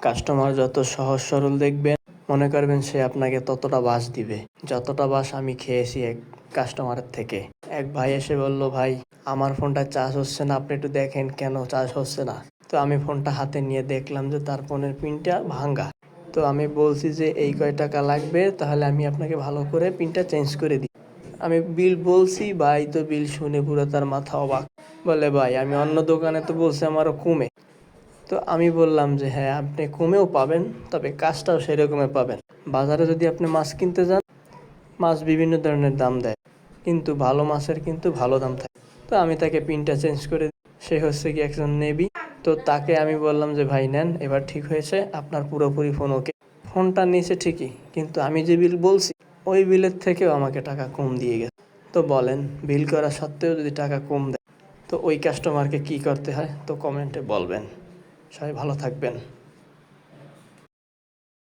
Customer যত সহজ সরল দেখবেন, মনে করবেন সে আপনাকে ততটা বাস দিবে, যতটা বাস আমি খেয়েছি এক কাস্টমারের থেকে। এক ভাই এসে বলল, ভাই আমার ফোনটা চার্জ হচ্ছে না, আপনি একটু দেখেন কেন চার্জ হচ্ছে না। তো আমি ফোনটা হাতে নিয়ে দেখলাম যে তার ফোনের পিনটা ভাঙ্গা। তো আমি বলছি যে এই কয় টাকা লাগবে, তাহলে আমি আপনাকে ভালো করে পিনটা চেঞ্জ করে দিই। আমি বিল বলছি, ভাই তো বিল শুনে পুরো তার মাথা অবাক। বলে, ভাই আমি অন্য দোকানে তো বলছি আমারও কমে। তো আমি বললাম যে হ্যাঁ, আপনি কমেও পাবেন, তবে কাজটাও সেরকমই পাবেন। বাজারে যদি আপনি মাছ কিনতে যান, মাছ বিভিন্ন ধরনের দাম দেয়, কিন্তু ভালো মাছের কিন্তু ভালো দাম থাকে। তো আমি তাকে পিনটা চেঞ্জ করে দিই। সে হচ্ছে কি একজন নেবি। তো তাকে আমি বললাম যে ভাই নেন, এবার ঠিক হয়েছে, আপনার পুরোপুরি ফোন ওকে। ফোনটা নিয়েছে ঠিকই, কিন্তু আমি যে বিল বলছি ওই বিলের থেকেও আমাকে টাকা কম দিয়ে গেছে। তো বলেন, বিল করা সত্ত্বেও যদি টাকা কম দেয়, তো ওই কাস্টমারকে কি করতে হয়? তো কমেন্টে বলবেন। সবাই ভালো থাকবেন।